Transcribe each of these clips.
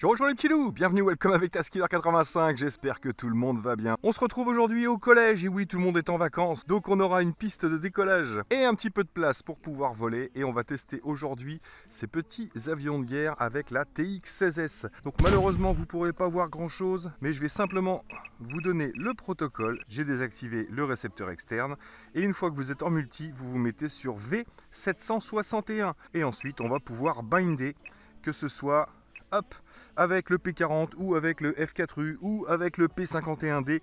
Bonjour les petits loups, bienvenue, welcome avec Taskiller85, j'espère que tout le monde va bien. On se retrouve aujourd'hui au collège, et oui, tout le monde est en vacances, donc on aura une piste de décollage et un petit peu de place pour pouvoir voler, et on va tester aujourd'hui ces petits avions de guerre avec la TX-16S. Donc malheureusement, vous ne pourrez pas voir grand chose, mais je vais simplement vous donner le protocole. J'ai désactivé le récepteur externe, et une fois que vous êtes en multi, vous vous mettez sur V761, et ensuite on va pouvoir binder, que ce soit hop, avec le P40 ou avec le F4U ou avec le P51D,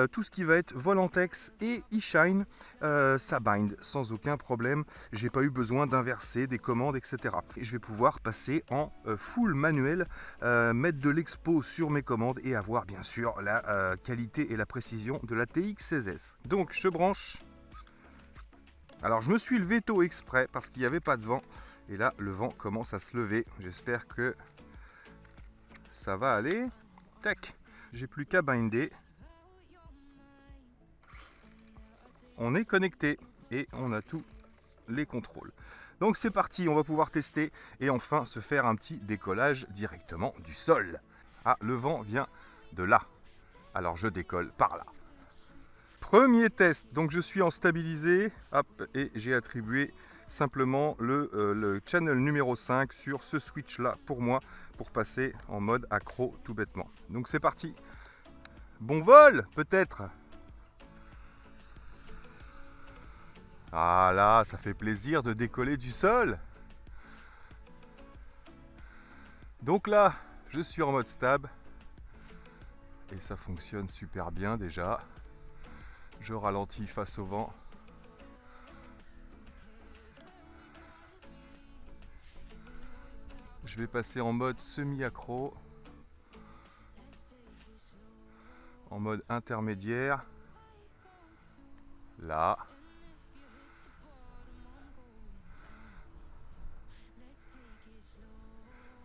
tout ce qui va être Volantex et eShine, ça bind sans aucun problème. J'ai pas eu besoin d'inverser des commandes, etc. Et je vais pouvoir passer en full manuel, mettre de l'expo sur mes commandes et avoir bien sûr la qualité et la précision de la TX-16S. Donc je branche. Alors je me suis levé tôt exprès parce qu'il n'y avait pas de vent. Et là le vent commence à se lever. J'espère que ça va aller. Tac, j'ai plus qu'à binder. On est connecté et on a tous les contrôles. Donc c'est parti, on va pouvoir tester et enfin se faire un petit décollage directement du sol. Ah, le vent vient de là. Alors je décolle par là. Premier test, donc je suis en stabilisé, hop, et j'ai attribué simplement le channel numéro 5 sur ce switch là pour moi, pour passer en mode accro tout bêtement. Donc c'est parti. Bon vol peut-être. Ah là, ça fait plaisir de décoller du sol. Donc là, je suis en mode stab. Et ça fonctionne super bien déjà. Je ralentis face au vent. Je vais passer en mode semi-accro. En mode intermédiaire. Là.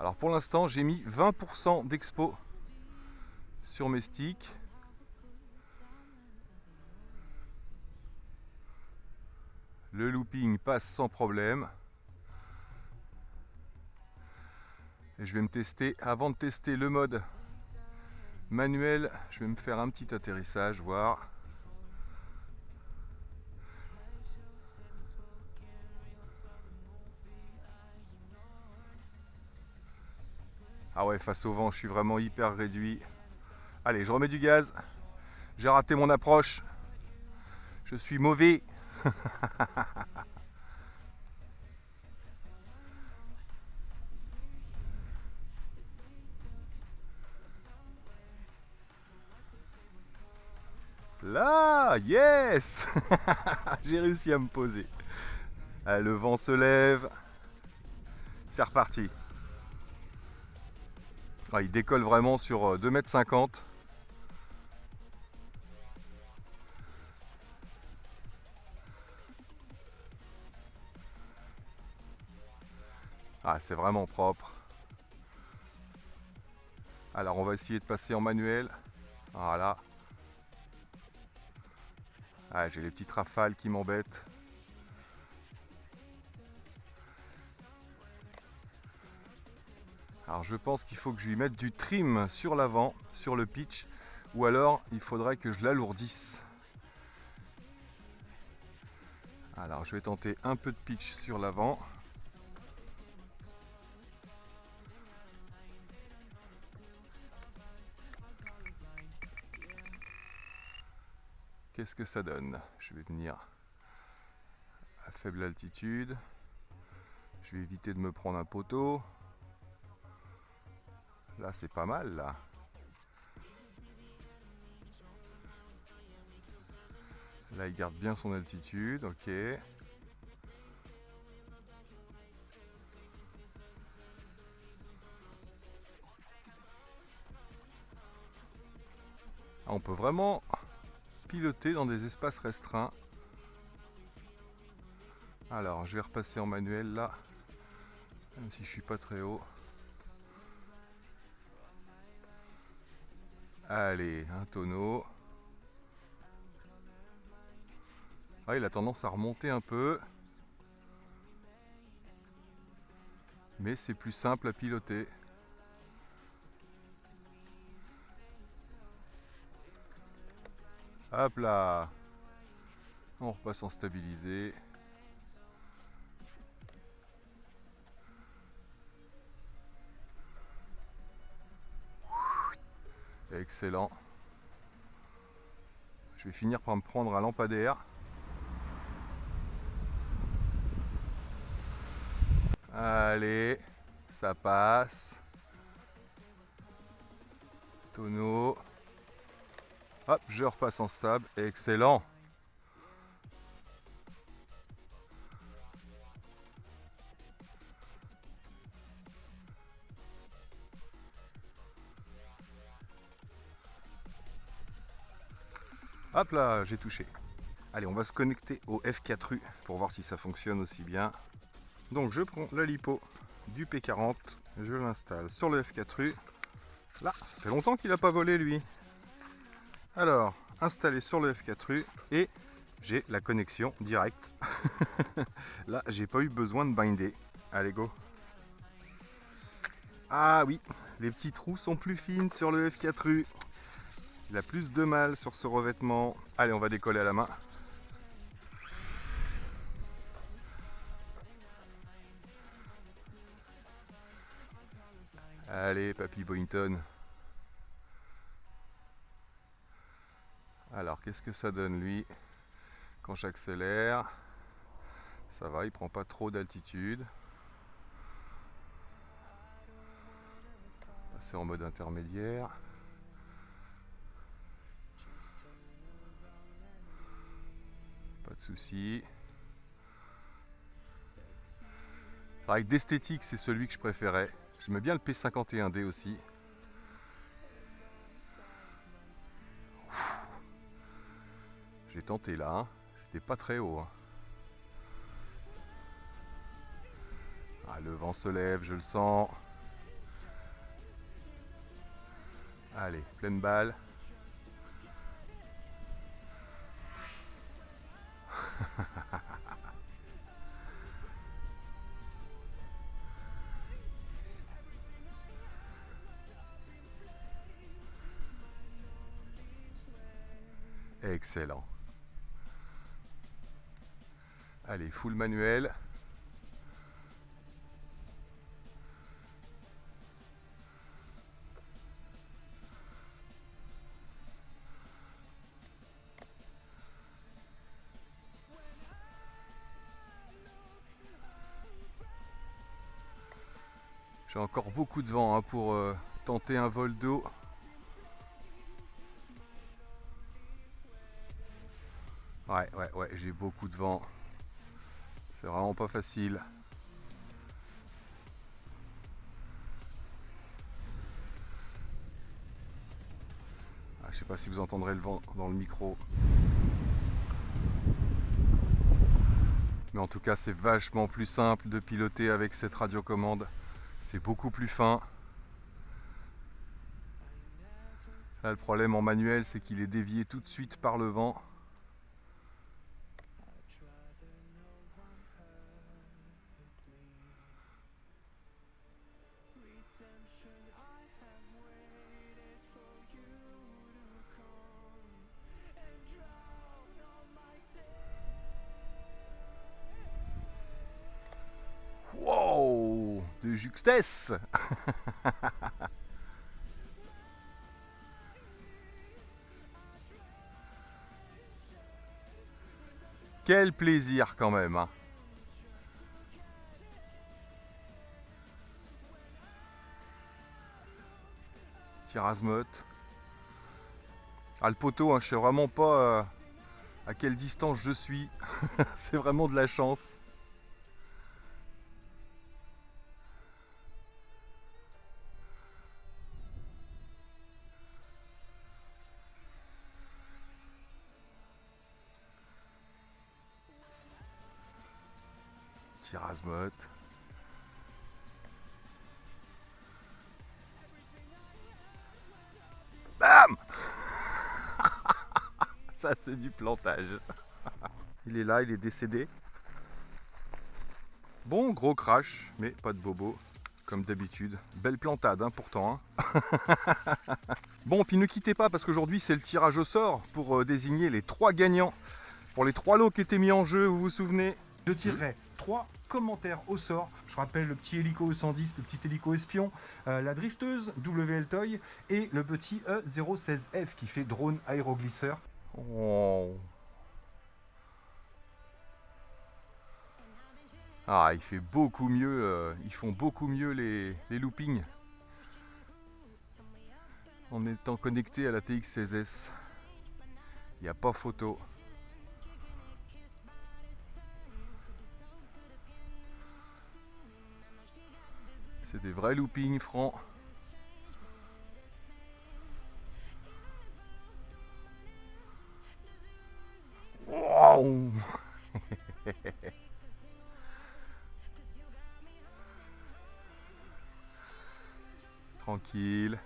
Alors pour l'instant, j'ai mis 20% d'expo sur mes sticks. Le looping passe sans problème. Et je vais me tester, avant de tester le mode manuel, je vais me faire un petit atterrissage, voir. Ah ouais, face au vent, je suis vraiment hyper réduit. Allez, je remets du gaz. J'ai raté mon approche. Je suis mauvais. Là, yes. J'ai réussi à me poser. Ah, le vent se lève. C'est reparti. Ah, il décolle vraiment sur 2,50 m. Ah, c'est vraiment propre. Alors on va essayer de passer en manuel. Voilà. Ah, j'ai les petites rafales qui m'embêtent. Alors je pense qu'il faut que je lui mette du trim sur l'avant, sur le pitch, ou alors il faudrait que je l'alourdisse. Alors je vais tenter un peu de pitch sur l'avant. Qu'est-ce que ça donne? Je vais venir à faible altitude. Je vais éviter de me prendre un poteau. Là c'est pas mal là. Là il garde bien son altitude, ok. Ah, on peut vraiment piloter dans des espaces restreints. Alors je vais repasser en manuel là, même si je suis pas très haut. Allez, un tonneau. Ah, il a tendance à remonter un peu. Mais c'est plus simple à piloter. Hop là. On repasse en stabilisé. Excellent. Je vais finir par me prendre un lampadaire. Allez, ça passe. Tonneau. Hop, je repasse en stable. Excellent. Hop là, j'ai touché. Allez, on va se connecter au F4U pour voir si ça fonctionne aussi bien. Donc je prends la lipo du P40, je l'installe sur le F4U. Là, ça fait longtemps qu'il n'a pas volé lui. Alors, installé sur le F4U et j'ai la connexion directe. Là, j'ai pas eu besoin de binder. Allez, go. Ah oui, les petits trous sont plus fines sur le F4U. Il a plus de mal sur ce revêtement. Allez, on va décoller à la main. Allez, Papy Boynton. Alors, qu'est-ce que ça donne lui quand j'accélère? Ça va, il prend pas trop d'altitude. C'est en mode intermédiaire. Pas de souci. C'est vrai que d'esthétique, c'est celui que je préférais. J'aimais bien le P51D aussi. J'ai tenté là, hein. J'étais pas très haut. Hein. Ah, le vent se lève, je le sens. Allez, pleine balle. Excellent. Allez, full manuel. J'ai encore beaucoup de vent hein, pour tenter un vol d'eau. Ouais, j'ai beaucoup de vent. C'est vraiment pas facile. Ah, je sais pas si vous entendrez le vent dans le micro. Mais en tout cas, c'est vachement plus simple de piloter avec cette radiocommande. C'est beaucoup plus fin. Là, le problème en manuel, c'est qu'il est dévié tout de suite par le vent. Wow, de justesse. Quel plaisir quand même hein. Tir azimuth. Ah le poteau, hein, je sais vraiment pas à quelle distance je suis. C'est vraiment de la chance. Tir azimuth. Bam. Ça c'est du plantage. Il est là, il est décédé. Bon, gros crash, mais pas de bobo. comme d'habitude. Belle plantade hein, pourtant. Hein. Bon, puis ne quittez pas parce qu'aujourd'hui c'est le tirage au sort pour désigner les 3 gagnants. Pour les 3 lots qui étaient mis en jeu, vous vous souvenez, je tirerai 3 commentaires au sort. Je rappelle le petit hélico 110, le petit hélico espion, la drifteuse WL Toy et le petit E016F qui fait drone aéroglisseur. Oh. Ah, il fait beaucoup mieux, ils font beaucoup mieux les loopings en étant connecté à la TX16S. Il n'y a pas photo. C'est des vrais loopings francs. Wow. Tranquille.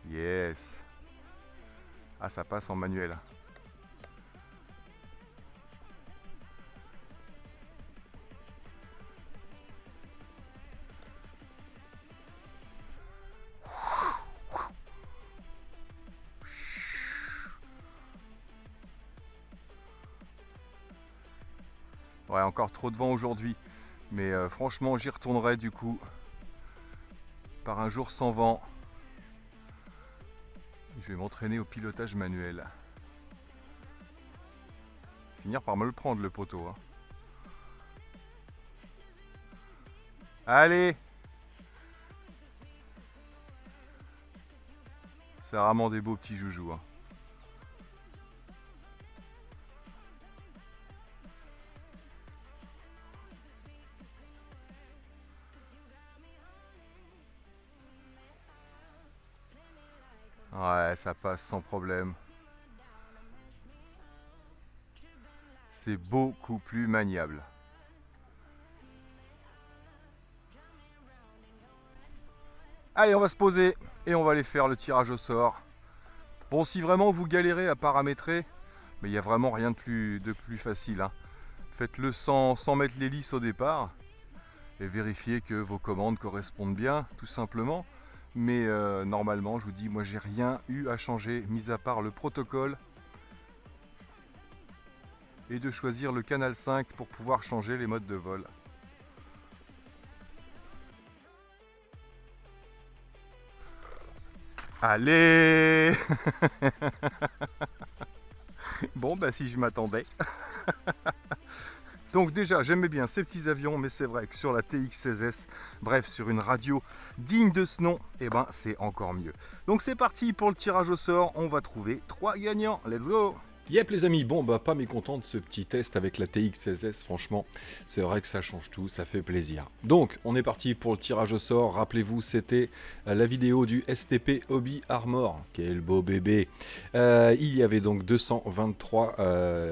Yes. Ah, ça passe en manuel. Ouais, encore trop de vent aujourd'hui. Mais franchement, j'y retournerai du coup. Par un jour sans vent. Je vais m'entraîner au pilotage manuel. Finir par me le prendre le poteau. Hein. Allez! C'est vraiment des beaux petits joujoux. Hein. Ouais, ça passe sans problème. C'est beaucoup plus maniable. Allez, on va se poser et on va aller faire le tirage au sort. Bon, si vraiment vous galérez à paramétrer, mais il n'y a vraiment rien de plus facile. Hein. Faites-le sans mettre l'hélice au départ et vérifiez que vos commandes correspondent bien, tout simplement. Mais normalement, je vous dis, moi j'ai rien eu à changer, mis à part le protocole et de choisir le canal 5 pour pouvoir changer les modes de vol. Allez. Bon, bah si je m'attendais. Donc déjà, j'aimais bien ces petits avions, mais c'est vrai que sur la TX16S, bref, sur une radio digne de ce nom, eh ben c'est encore mieux. Donc c'est parti pour le tirage au sort, on va trouver 3 gagnants, let's go! Yep les amis, bon bah pas mécontent de ce petit test avec la TX16S, franchement, c'est vrai que ça change tout, ça fait plaisir. Donc, on est parti pour le tirage au sort, rappelez-vous, c'était la vidéo du STP Hobby Armor, quel beau bébé. Il y avait donc 223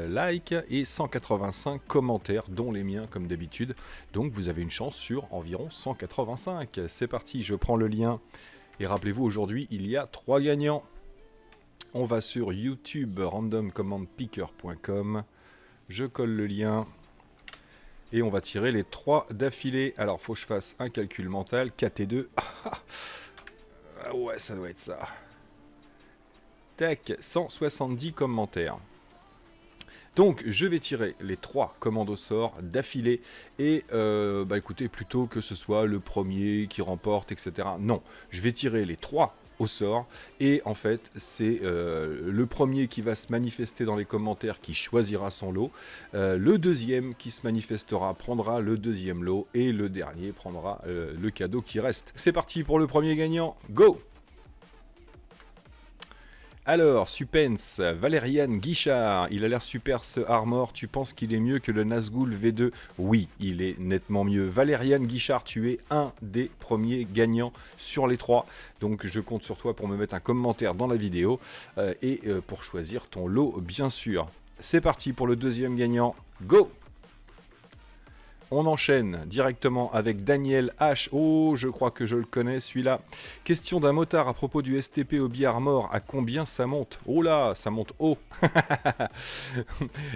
likes et 185 commentaires, dont les miens comme d'habitude, donc vous avez une chance sur environ 185. C'est parti, je prends le lien, et rappelez-vous, aujourd'hui, il y a 3 gagnants. On va sur YouTube, randomcommandpicker.com. Je colle le lien. Et on va tirer les 3 d'affilée. Alors, faut que je fasse un calcul mental. 4 et 2. Ah ouais, ça doit être ça. Tac, 170 commentaires. Donc, je vais tirer les 3 commandes au sort d'affilée. Et, bah écoutez, plutôt que ce soit le premier qui remporte, etc. Non, je vais tirer les 3 au sort, et en fait c'est le premier qui va se manifester dans les commentaires qui choisira son lot, le deuxième qui se manifestera prendra le deuxième lot, et le dernier prendra le cadeau qui reste. C'est parti pour le premier gagnant, go! Alors, Supens, Valérian Guichard, il a l'air super ce Armor, tu penses qu'il est mieux que le Nazgul V2? Oui, il est nettement mieux. Valérian Guichard, tu es un des premiers gagnants sur les 3, donc je compte sur toi pour me mettre un commentaire dans la vidéo, et pour choisir ton lot bien sûr. C'est parti pour le deuxième gagnant, go! On enchaîne directement avec Daniel H. Oh, je crois que je le connais celui-là. Question d'un motard à propos du STP au billard mort. À combien ça monte? Oh là, ça monte haut.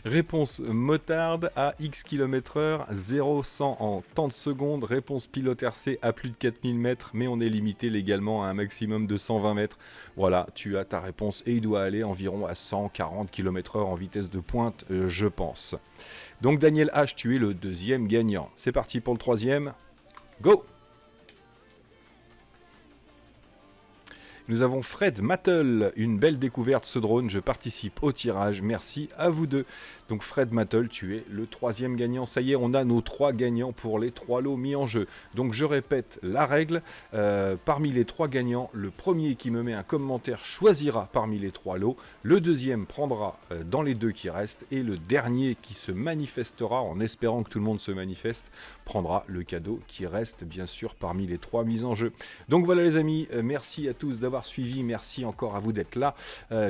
Réponse motarde à X km/h, 0-100 en temps de secondes. Réponse pilote RC à plus de 4000 mètres, mais on est limité légalement à un maximum de 120 mètres. Voilà, tu as ta réponse et il doit aller environ à 140 km/h en vitesse de pointe, je pense. Donc Daniel H, tu es le deuxième gagnant. C'est parti pour le troisième. Go! Nous avons Fred Mattel, une belle découverte ce drone, je participe au tirage, merci à vous deux. Donc Fred Mattel, tu es le troisième gagnant, ça y est, on a nos 3 gagnants pour les 3 lots mis en jeu. Donc je répète la règle, parmi les 3 gagnants, le premier qui me met un commentaire choisira parmi les 3 lots, le deuxième prendra dans les 2 qui restent, et le dernier qui se manifestera, en espérant que tout le monde se manifeste, prendra le cadeau qui reste bien sûr parmi les 3 mises en jeu. Donc voilà les amis, merci à tous d'avoir suivi, merci encore à vous d'être là,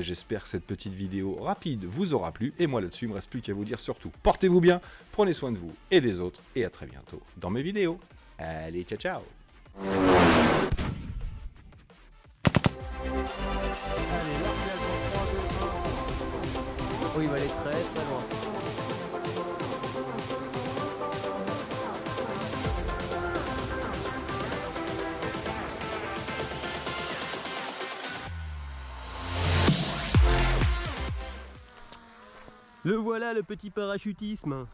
j'espère que cette petite vidéo rapide vous aura plu, et moi là-dessus il me reste plus qu'à vous dire surtout, portez-vous bien, prenez soin de vous et des autres, et à très bientôt dans mes vidéos. Allez, ciao ciao. Oh, il va aller très très loin. Le voilà, le petit parachutisme.